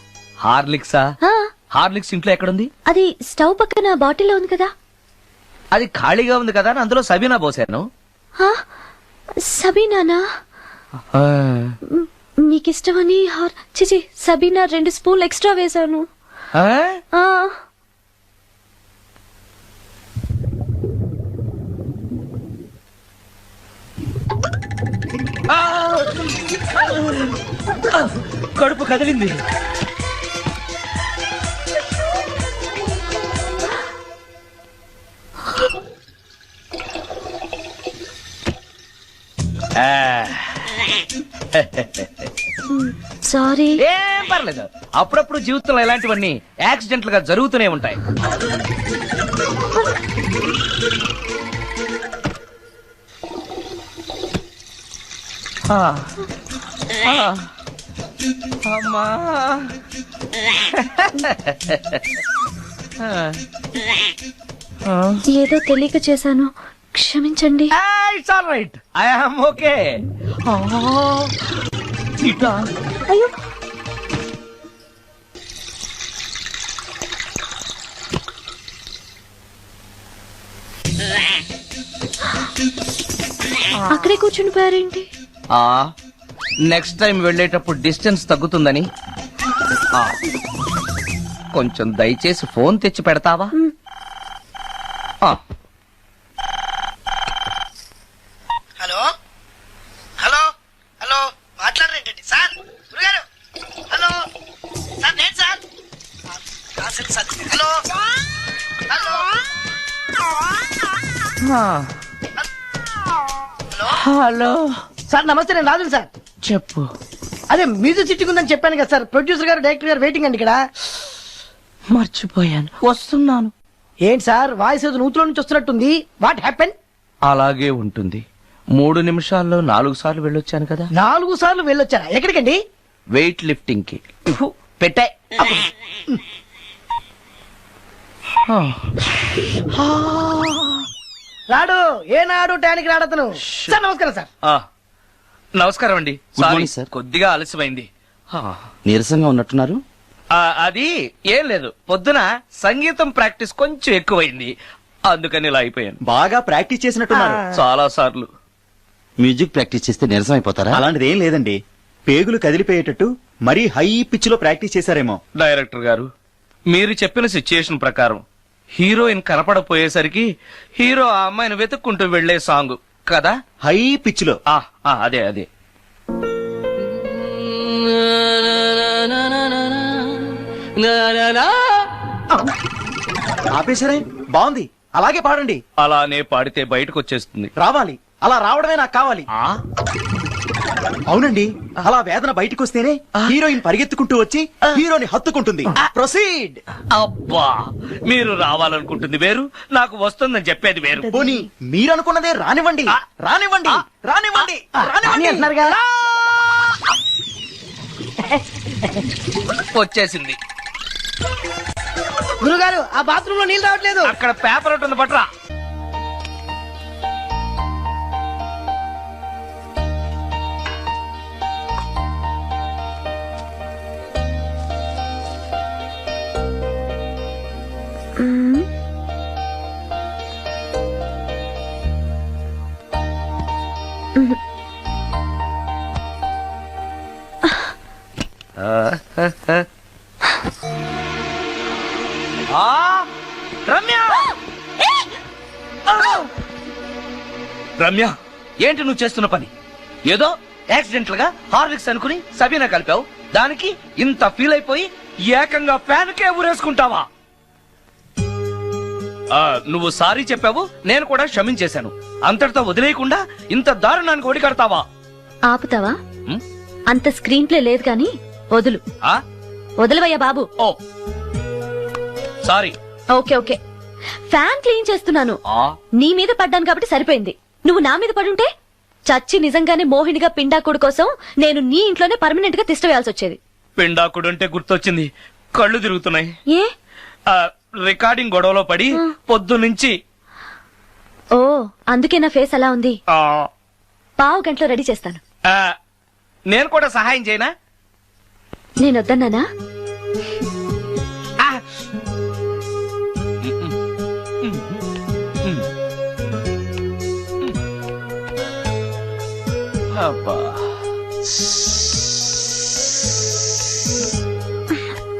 Speaker 6: హార్లిక్సా? హార్లిక్స్ ఇంట్లో ఎక్కడుంది?
Speaker 9: అది స్టవ్ పక్కన బాటిల్లో ఉంది కదా.
Speaker 6: అది ఖాళీగా ఉంది కదా అని అందులో సబీనా పోసాను.
Speaker 9: హా? సబీనానా? నీకిష్టమని చిచి సబీనా 2 స్పూన్లు ఎక్స్ట్రా వేశాను. ఆ.
Speaker 6: కడుపు కదిలింది.
Speaker 9: సారీ.
Speaker 6: ఏం పర్లేదు, అప్పుడప్పుడు జీవితంలో ఇలాంటివన్నీ యాక్సిడెంట్లు గా జరుగుతూనే ఉంటాయి. అమ్మా
Speaker 9: ఏదో తెలియక చేశాను, క్షమించండి.
Speaker 6: It's all right, I am okay.
Speaker 9: అయ్యో అక్కడే కూర్చుని పోయారేంటి?
Speaker 6: నెక్స్ట్ టైం వెళ్ళేటప్పుడు డిస్టెన్స్ తగ్గుతుందని. కొంచెం దయచేసి ఫోన్ తెచ్చి పెడతావా?
Speaker 8: హలో హలో హలో మాట్లాడరేంటండి సార్? గురుగారు హలో సార్, నేను sir. Hello hello
Speaker 6: hello
Speaker 8: sir నమస్తే, నేను రాజు సార్.
Speaker 6: చెప్పు.
Speaker 8: అదే మ్యూజిక్ సిట్టింగ్ ఉందని చెప్పాను కదా సార్. ప్రొడ్యూసర్ గారు, డైరెక్టర్ గారు వెయిటింగ్ అండి ఇక్కడ.
Speaker 6: మర్చిపోయాను, వస్తున్నాను.
Speaker 8: ఏంటి సార్ వాయిస్ ఏదో నూతులో నుంచి వస్తున్నట్టుంది? What happen?
Speaker 6: అలాగే ఉంటుంది. 3 నిమిషాల్లో 4 సార్లు వెళ్ళొచ్చాను కదా.
Speaker 8: 4 సార్లు వెళ్ళొచ్చారా? ఎక్కడికండి?
Speaker 6: వెయిట్ లిఫ్టింగ్ కి. పెట్టే.
Speaker 8: రాడు ఏనాడు టానికి రాడతను. సార్ నమస్కారం సార్.
Speaker 6: నమస్కారం అండి.
Speaker 4: Good morning,
Speaker 6: sorry,
Speaker 4: sir.
Speaker 6: కొద్దిగా ఆలస్యమైంది.
Speaker 4: నీరసంగా ఉన్నట్టున్నారు.
Speaker 6: అది ఏం లేదు, పొద్దున సంగీతం ప్రాక్టీస్ కొంచెం ఎక్కువైంది, అందుకని ఇలా అయిపోయాను.
Speaker 11: బాగా ప్రాక్టీస్ చేసినట్టున్నారు.
Speaker 6: చాలా సార్లు.
Speaker 4: మ్యూజిక్ ప్రాక్టీస్ చేస్తే నీరసం అయిపోతారా?
Speaker 11: అలాంటిది ఏం లేదండి, పేగులు కదిలిపోయేటట్టు మరీ హై పిచ్ లో ప్రాక్టీస్ చేశారేమో.
Speaker 6: డైరెక్టర్ గారు, మీరు చెప్పిన సిచ్యుయేషన్ ప్రకారం హీరోయిన్ కనపడపోయేసరికి హీరో ఆ అమ్మాయిని వెతుక్కుంటూ వెళ్లే సాంగ్ కదా.
Speaker 11: హై పిచ్ లో.
Speaker 6: అదే అదే.
Speaker 11: ఆపేశారే, బాగుంది, అలాగే పాడండి.
Speaker 6: అలానే పాడితే బయటకు వచ్చేస్తుంది.
Speaker 11: రావాలి, అలా రావడమే నాకు కావాలి. అవునండి, అలా వేదన బయటకు వస్తేనే హీరోయిన్ పరిగెత్తుకుంటూ వచ్చి హీరోని హత్తుకుంటుంది. ప్రొసీడ్.
Speaker 6: అబ్బా, మీరు రావాలనుకుంటుంది వేరు, నాకు వస్తుందని చెప్పేది వేరు.
Speaker 11: పోనీ మీరనుకున్నదే రానివ్వండి, రానివ్వండి, రానివ్వండి, రానివ్వండి.
Speaker 8: అంటున్నారుగా.
Speaker 6: వచ్చేసింది.
Speaker 8: గురుగారు ఆ బాత్రూమ్ లో నీళ్ళు రావట్లేదు.
Speaker 6: అక్కడ పేపర్ ఉంటుంది, పట్రా. రమ్య, రమ్య, ఏంటి నువ్వు చేస్తున్న పని? ఏదో యాక్సిడెంటల్ గా హార్లిక్స్ అనుకుని సబీనా కలిపావు, దానికి ఇంత ఫీల్ అయిపోయి ఏకంగా ఫ్యాన్కే ఊరేసుకుంటావా? నువ్వు సారీ చెప్పావు, నేను కూడా క్షమించేశాను. అంతటితో వదిలేయకుండా ఇంత దారుణానికి ఒడికడతావా?
Speaker 9: ఆపుతావా? అంత స్క్రీన్ ప్లే లేదు కానీ వదులు. వదలవయ్యా బాబు.
Speaker 6: Oh sorry.
Speaker 9: Okay okay, fan clean చేస్తున్నాను. నీ మీద పడ్డాను కాబట్టి సరిపోయింది. నువ్వు నా మీద పడుంటే చచ్చి నిజంగానే మోహినిగా పిండాకుడు కోసం నేను నీ ఇంట్లోనే పర్మనెంట్ గా తిష్ట వేయాల్సి వచ్చేది.
Speaker 6: పిండాకుడు అంటే గుర్తొచ్చింది, కళ్ళు తిరుగుతున్నాయి.
Speaker 9: ఏ?
Speaker 6: రికార్డింగ్ గొడవలో పడి పొద్దునుంచి.
Speaker 9: ఓ అందుకే నా ఫేస్ అలా ఉంది. పావు గంటలో రెడీ చేస్తాను.
Speaker 6: నేను కూడా సహాయం చేయనా?
Speaker 9: నేను వద్దన్నానా?
Speaker 6: అబ్బా.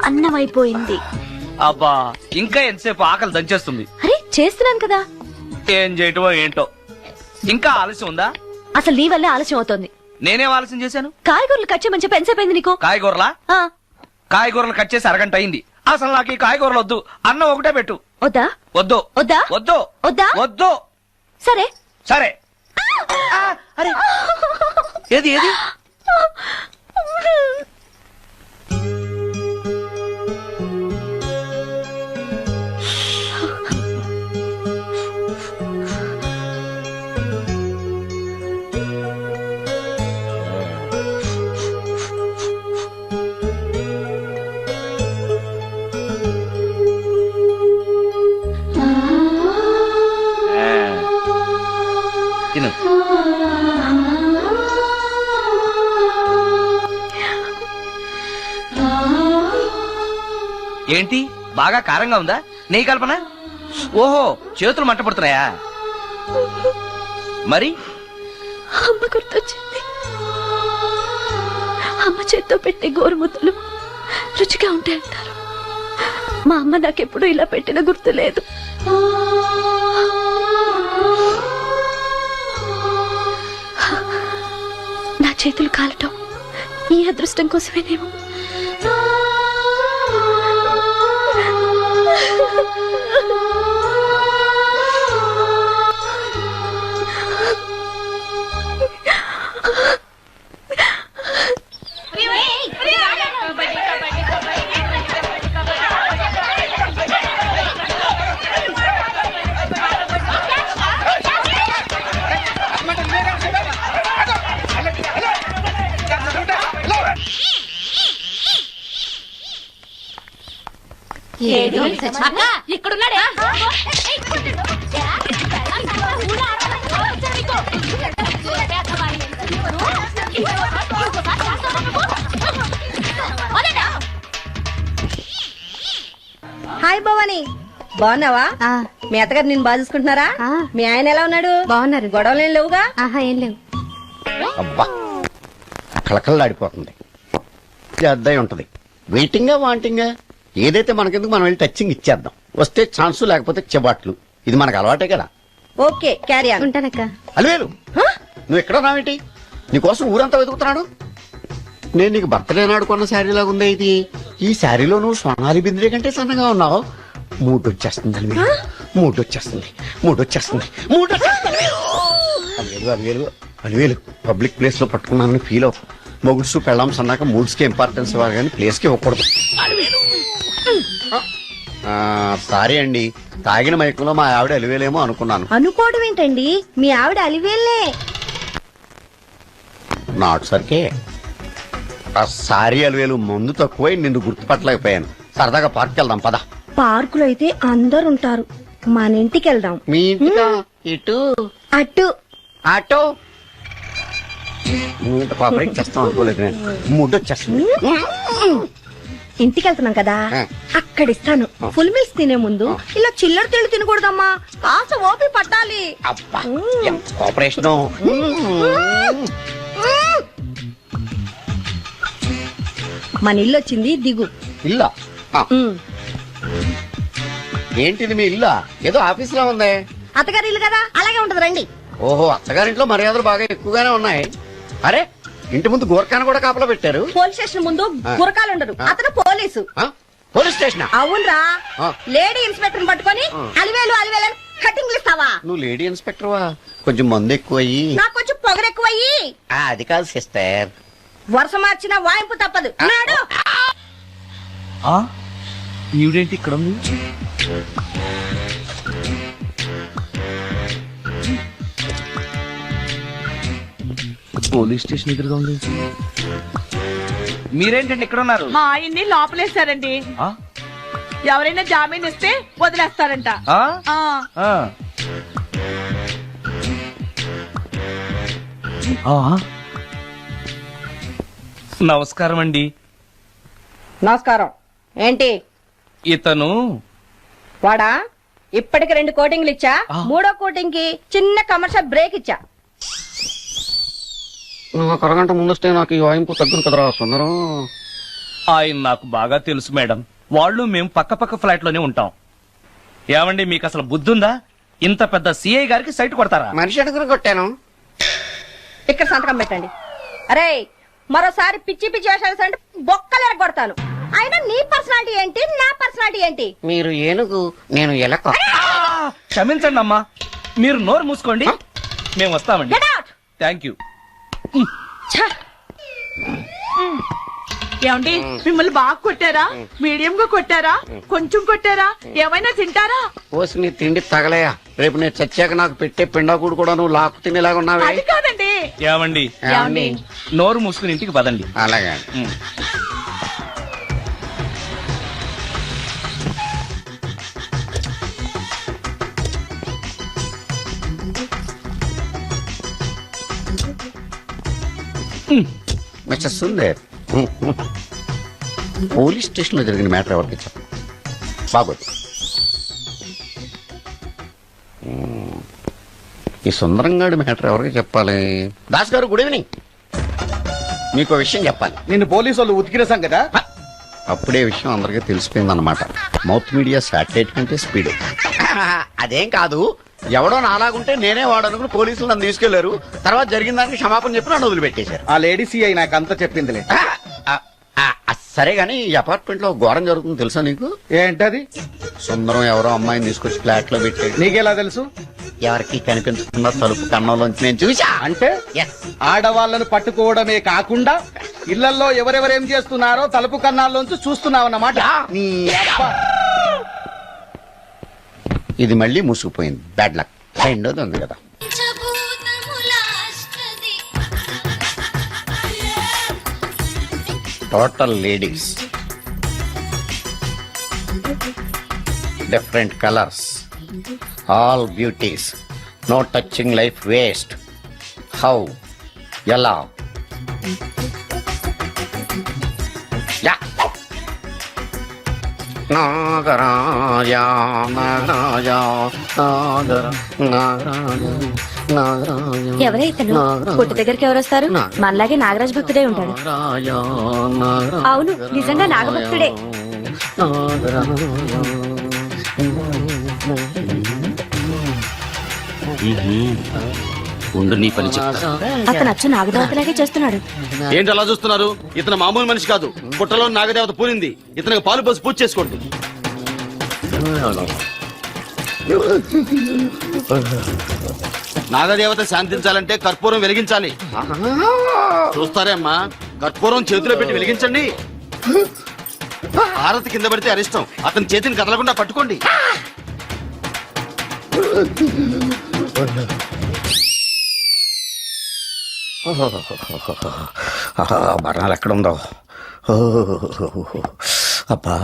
Speaker 9: అన్నం అయిపోయింది.
Speaker 6: అబ్బా ఇంకా ఎంతసేపు ఆకలి దంచేస్తుంది.
Speaker 9: అరే చేస్తున్నాను కదా.
Speaker 6: ఏం చేయటమో ఏంటో. ఇంకా ఆలస్యం ఉందా?
Speaker 9: అసలు నీ వల్ల ఆలస్యం అవుతోంది.
Speaker 6: నేనేం ఆలస్యం చేశాను?
Speaker 9: కాయగూరలు కట్ చేయమని చెప్పి ఎంతసేపు అయింది నీకు?
Speaker 6: కాయగూరలా?
Speaker 9: ఆ,
Speaker 6: కాయగూరలు కట్ చేసి అరగంట అయింది. అసలు నాకు ఈ కాయగూరలు వద్దు. అన్నం ఒకటే పెట్టు.
Speaker 9: వద్దా?
Speaker 6: వద్దు
Speaker 9: వద్దా?
Speaker 6: వద్దు
Speaker 9: వద్దా?
Speaker 6: వద్దు.
Speaker 9: సరే.
Speaker 6: సరే. అరే ఏది ఏది? తిను. ఏంటి బాగా కారంగా ఉందా? నెయ్యి కల్పన? ఓహో చేతులు మంట పడుతున్నాయా? మరి
Speaker 9: అమ్మ గుర్తొచ్చింది. అమ్మ చేత్తో పెట్టే గోరుముద్దలు రుచిగా ఉంటాయంటారు. మా అమ్మ నాకెప్పుడు ఇలా పెట్టిన గుర్తు లేదు. నా చేతులు కాలటం ఈ అదృష్టం కోసమేనేమో. ఇక్కడున్నాడే.
Speaker 3: హాయ్ భవాని, బాగున్నావా? మీ అత్తగారు నిన్ను బాగా చూసుకుంటున్నారా? మీ ఆయన ఎలా ఉన్నాడు?
Speaker 9: బాగున్నారు.
Speaker 3: గొడవలు ఏం లేవుగా?
Speaker 9: ఆహా, ఏం లేవు.
Speaker 5: అబ్బా కళకళలాడిపోతుంది. అద్దయి ఉంటది. వెయిటింగా వాంటింగా ఏదైతే మనకెందుకు మనం వెళ్ళి టచ్చింగ్ ఇచ్చేద్దాం. వస్తే ఛాన్సు లేకపోతే చెబాట్లు. ఇది మనకు అలవాటే కదా.
Speaker 3: Okay carry on.
Speaker 9: ఉంటానక్క.
Speaker 5: అలివేలు నువ్వు ఎక్కడ రావేంటి? నీకోసం ఊరంతా వెతుకుతున్నాడు. నేను నీకు బర్త్డే నాడు కొన్న శారీ లాగా ఉందే ఇది. ఈ శారీలో నువ్వు స్వర్ణాలి బింద్రే కంటే సన్నగా ఉన్నావు. మూడొచ్చేస్తుంది అలివేలు, మూడొచ్చేస్తుంది, మూడొచ్చేస్తుంది, మూడొచ్చేస్తుంది. అలివేలు అలివేలు అలివేలు పబ్లిక్ ప్లేస్ లో పట్టుకున్నానని ఫీల్ అవు. మొగుడ్సు పెళ్ళాం సన్నాక మూడ్స్ కి ఇంపార్టెన్స్ ఇవ్వాలి కానీ ప్లేస్ కి ఇవ్వకూడదు. సారీ అండి, తాగిన మైకంలో మా ఆవిడ అలివేలేమో అనుకున్నాను.
Speaker 3: అనుకోవడం ఏంటండి, మీ ఆవిడ అలివేలే.
Speaker 5: నాట్ సరికే. సారీ అలివేలు, ముందు తక్కువై నిన్ను గుర్తుపట్టలేకపోయాను. సరదాగా పార్క్ వెళ్దాం పద.
Speaker 3: పార్కులో అయితే అందరు ఉంటారు, మన ఇంటికి వెళ్దాం.
Speaker 5: మీ ఇంటికా? ఇటు
Speaker 3: అటు
Speaker 5: ఆటో. నువ్వు ఇంత కోఆపరేట్ చేస్తాం అనుకోలేదు నేను. మూడొచ్చేస్తుంది.
Speaker 3: ఇంటికి వెళ్తున్నాం కదా, అక్కడ ఇస్తాను. ఫుల్ మీల్స్ తినే ముందు ఇలా చిల్లర తిళ్ళు తినకూడదమ్మా, కాస్త ఓపి పట్టాలి.
Speaker 5: అబ్బా ఎంత కోఆపరేషన్.
Speaker 3: మన ఇల్లు వచ్చింది, దిగు.
Speaker 5: ఇల్లా? ఏంటిది మీ ఇల్లా? ఏదో ఆఫీస్ లో ఉంది.
Speaker 3: అత్తగారి ఇల్లు కదా, అలాగే ఉంటది రండి.
Speaker 5: ఓహో, అత్తగారింట్లో మర్యాదలు బాగా ఎక్కువగానే ఉన్నాయి. అరే ఇంటి ముందు గోర్ఖాను కూడా కాపలా పెట్టారు.
Speaker 3: పోలీస్ స్టేషన్ ముందు గురకాలు ఉండరు, అతను పోలీసు.
Speaker 5: Police station?
Speaker 3: అవునరా. లేడీ ఇన్స్పెక్టర్ పట్టుకొని అలివేలు అలివేలు కటింగ్లు ఇస్తావా?
Speaker 5: నువ్వు లేడీ ఇన్స్పెక్టర్ వా? కొంచెం మందు ఎక్కువయ్యి.
Speaker 3: నాకు కొంచెం పొగరు ఎక్కువయ్యి.
Speaker 5: అది కాదు సిస్టర్,
Speaker 3: వరుస మార్చిన వాయింపు తప్పదు. నాడు
Speaker 6: ఈవిడేంటి ఇక్కడ ఉంది? పోలీస్ స్టేషన్ ఎదురుగా ఉంది. మీరేంటండి ఇక్కడ ఉన్నారు?
Speaker 2: మా ఆయన్ని లోపలేశారండి. ఎవరైనా జామీన్ ఇస్తే వదిలేస్తారంట.
Speaker 6: నమస్కారం అండి.
Speaker 3: నమస్కారం. ఏంటి
Speaker 6: ఇతను?
Speaker 3: వాడా? ఇప్పటికి 2 కోటింగ్లు ఇచ్చా, 3వ కోటింగ్ కి చిన్న కమర్షియల్ బ్రేక్ ఇచ్చా.
Speaker 5: నాకు అరగంట ముందొస్తే నాకు ఈ వాయింపు తగ్గును కదరా సుందరం.
Speaker 6: ఆయన నాకు బాగా తెలుసు మేడం. వాళ్ళు మేము పక్క పక్క ఫ్లాట్ లోనే ఉంటాం. ఏమండి మీకు అసలు బుద్ధుందా? ఇంత పెద్ద సిఐ గారికి సైట్ కొడతారా?
Speaker 5: మనిషి అడుగురు కొట్టాను.
Speaker 3: ఇక్కడ సంతకం పెట్టండి. అరే మరోసారి పిచ్చి పిచ్చి వేషాలు అంటే బొక్కలు ఎరగొడతాను. అయినా నీ పర్సనాలిటీ ఏంటి, నా పర్సనాలిటీ ఏంటి?
Speaker 5: మీరు ఏనుగు, నేను ఎలక.
Speaker 6: క్షమించండి అమ్మా, మీరు నోరు మూసుకోండి, మేము వస్తామండి.
Speaker 3: Get out!
Speaker 6: Thank you.
Speaker 2: ఏమండి మిమ్మల్ని బాగా కొట్టారా, మీడియం గా కొట్టారా, కొంచెం కొట్టారా, ఏమైనా తింటారా?
Speaker 5: పోసి నీ తిండి తగలయా. రేపు నేను చచ్చాక నాకు పెట్టే పిండాకుడు కూడా నువ్వు లాక్కు తినేలాగా ఉన్నావే.
Speaker 2: అది కాదండి.
Speaker 6: ఏమండి
Speaker 5: ఏమండి?
Speaker 6: నోరు మూసుకుని ఇంటికి పదండి.
Speaker 5: అలాగే. మిస్టర్ సుందర్, పోలీస్ స్టేషన్ లో జరిగిన మ్యాటర్ ఎవరికి చెప్పు. బాగోదు. ఈ సుందరంగాడి మ్యాటర్ ఎవరికి చెప్పాలి? దాస్ గారు గుడ్ ఈవినింగ్. మీకు విషయం చెప్పాలి.
Speaker 7: నిన్ను పోలీసు వాళ్ళు ఉతికిరేసాం కదా.
Speaker 5: అప్పుడే విషయం అందరికీ తెలిసిపోయిందన్నమాట. మౌత్ మీడియా శాటిలైట్ కంటే స్పీడ్. అదేం కాదు, ఎవడో నాలాగుంటే నేనే వాడనుకుని పోలీసులు నన్ను తీసుకెళ్లారు. తర్వాత జరిగిన దానికి క్షమాపణ చెప్పి నన్ను వదిలిపెట్టేశారు.
Speaker 7: ఆ లేడీ సిఐ నాకు అంతా చెప్పిందిలే.
Speaker 5: సరే గానీ ఈ అపార్ట్మెంట్ లో ఘోరం జరుగుతుంది తెలుసా నీకు?
Speaker 7: ఏంటది?
Speaker 5: సుందరం ఎవరో అమ్మాయిని తీసుకొచ్చి ఫ్లాట్ లో పెట్టాడు.
Speaker 7: నీకెలా తెలుసు?
Speaker 5: ఎవరికి కనిపించకుండా తలుపు కన్నంలోంచి నేను చూసా.
Speaker 7: అంటే ఆడవాళ్ళను పట్టుకోవడమే కాకుండా ఇళ్లలో ఎవరెవరేం చేస్తున్నారో తలుపు కన్నాల్లోంచి చూస్తున్నావన్నమాట. నీ అబ్బా.
Speaker 5: ఇది మళ్ళీ మూసుకుపోయింది. Bad luck. రెండోది ఉంది కదా. Total ladies, different colours, all beauties, no touching life waste. How, ఎలా? నాగరాజ నాగరాజ నాగర నాగరాజ నాగరాజ.
Speaker 9: ఎవరైతను పుట్టు దగ్గరికి ఎవరు వస్తారు? మనలాగే నాగరాజ భక్తుడే ఉంటాడు. అవును, నిజంగా నాగభక్తుడే.
Speaker 4: ఉండు నీ పని చెప్తా.
Speaker 9: అతను అచ్చు నాగదేవతలాగే చేస్తున్నాడు.
Speaker 4: ఏంటి అలా చూస్తున్నారు? ఇతను మామూలు మనిషి కాదు. పుట్టలో నాగదేవత పూరింది. ఇతనికి పాలు పోసి పూజ చేసుకోండి. నాగదేవత శాంతించాలంటే కర్పూరం వెలిగించాలి. చూస్తారే అమ్మా, కర్పూరం చేతిలో పెట్టి వెలిగించండి. హారతి కింద పడితే అరిష్టం. అతని చేతిని కదలకుండా పట్టుకోండి.
Speaker 5: మరణాలు ఎక్కడుందో. అబ్బా,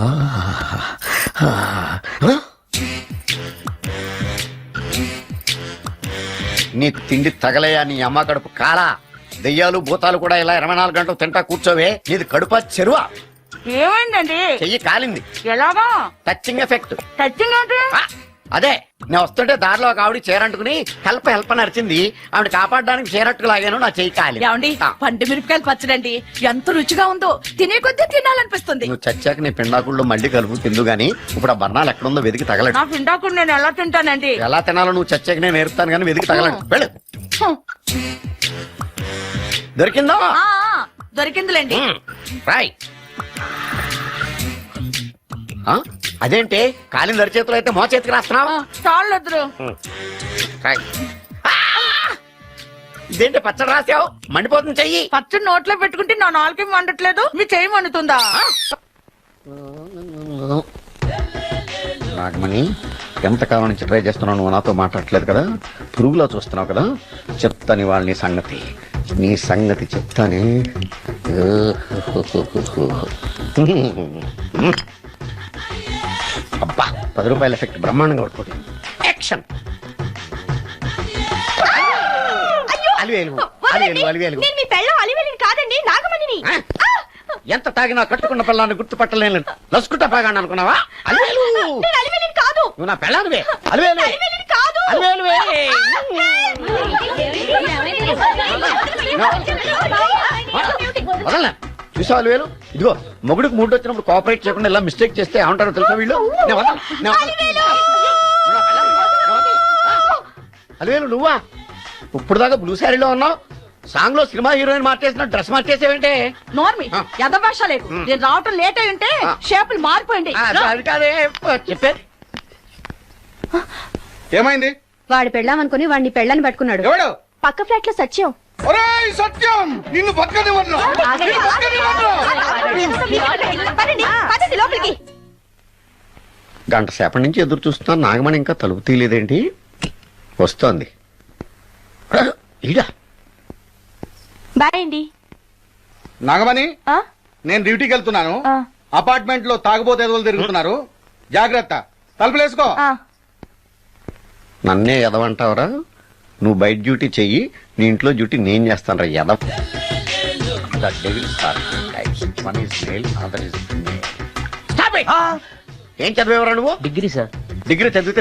Speaker 5: నీకు తిండి తగలయా నీ అమ్మ కడుపు కాలా. దెయ్యాలు భూతాలు కూడా ఇలా 24 గంటలు తింటా కూర్చోవే. నీది కడుపా చెరువా?
Speaker 2: ఏమైందండి?
Speaker 5: చెయ్యి కాలింది.
Speaker 2: ఎలాగా?
Speaker 5: Touching effect.
Speaker 2: టచింగ్ అంటే?
Speaker 5: అదే, నేను వస్తుంటే దారిలో ఒక ఆవిడ చేరంటుకుని హెల్ప్ హెల్ప్ అని అరిచింది. ఆవిడ కాపాడడానికి చేరట్టుకు లాగాను, నా చెయ్యి కాలి.
Speaker 2: ఏమండి, పండు మిరపకాయలు పచ్చడండి ఎంత రుచిగా ఉందో, తినే కొద్దీ తినాలనిపిస్తుంది.
Speaker 5: నువ్వు చచ్చాక నీ పిండాకుళ్ళు మళ్ళీ కలుపు తిందు గానీ ఇప్పుడు ఆ బర్ణాలు ఎక్కడుందో వెతికి తగలడు.
Speaker 2: నా పిండాకుడు నేను ఎలా తింటానండి?
Speaker 5: ఎలా తినాలో నువ్వు చచ్చాక నేను నేర్పుతాను కానీ వెతికి తగలడు. వెళ్ళు. దొరికిందా?
Speaker 2: దొరికిందిలేండి.
Speaker 5: రాయ్. అదేంటి కాలిన దరిచేతులు అయితే మో చేతికి రాస్తున్నావా?
Speaker 2: చాలొద్దు.
Speaker 5: ఇదేంటి పచ్చడి రాసావు? మండిపోతుంది చెయ్యి.
Speaker 2: పచ్చడి నోట్లో పెట్టుకుంటే నా నాలుగు వండట్లేదు, మీ చెయ్యి వండుతుందా?
Speaker 5: నాగమణి, ఎంతకాలం నుంచి ట్రై చేస్తున్నావు, నువ్వు నాతో మాట్లాడట్లేదు కదా, పురుగులో చూస్తున్నావు కదా, చెప్తాను వాళ్ళ నీ సంగతి చెప్తానే. అబ్బా, 10 రూపాయల ఎఫెక్ట్ బ్రహ్మాండంగా పడుతుంది. యాక్షన్.
Speaker 3: కాదండి, నాగమణిని.
Speaker 5: ఎంత తాగినా కట్టుకున్న పిల్లాన్ని గుర్తుపట్టలేను. లసుకుంటా పాగాను అనుకున్నావా? అలివేలు
Speaker 3: కాదు.
Speaker 5: నువ్వు నా పిల్లానివే. అలివేలు
Speaker 3: కాదు.
Speaker 5: వదలనా చూసావు అలివేలు, ఇదిగో మొగుడికి మూడు వచ్చినప్పుడు కోఆపరేట్ చేయకుండా ఇలా మిస్టేక్ చేస్తే ఏమంటారో తెలుసా వీళ్ళు. అలివేలు నువ్వా? ఇప్పుడు దాకా బ్లూ శారీలో ఉన్నావు, సాంగ్ లో సినిమా హీరోయిన్ మార్చేసిన డ్రెస్ మార్చేసేవంటే?
Speaker 2: నార్మి యథభాష లేదు. నేను రావటం లేట్ అయి ఉంటే షేపులు మారిపోయింది.
Speaker 5: అది కాదే చెప్పేది.
Speaker 7: ఏమైంది?
Speaker 9: వాడు పెళ్ళామనుకుని వాడిని పెళ్ళని పట్టుకున్నాడు.
Speaker 7: ఎవడు?
Speaker 9: పక్క ఫ్లాట్ లో సత్యం.
Speaker 7: ఒరేయ్ సత్యం, నిన్ను బతకనివ్వను.
Speaker 3: పదండి లోపలికి.
Speaker 5: గంట సేపటి నుంచి ఎదురు చూస్తున్నాను, నాగమణి ఇంకా తలుపు తీయలేదేంటి? వస్తోంది. ఈడా
Speaker 3: బాయ్ అండి.
Speaker 7: నాగమణి, నేను డ్యూటీకి వెళ్తున్నాను. అపార్ట్మెంట్ లో తాగుబోతు ఎదవలు తిరుగుతున్నారు, జాగ్రత్త. తలుపులేసుకో.
Speaker 5: నన్నే ఎదవంటావురా? నువ్వు బయట డ్యూటీ చెయ్యి, నీ ఇంట్లో డ్యూటీ నేను చేస్తాను రా ఎదవ. ఏం చదివేవరా నువ్వు?
Speaker 10: Degree sir.
Speaker 5: డిగ్రీ చదివితే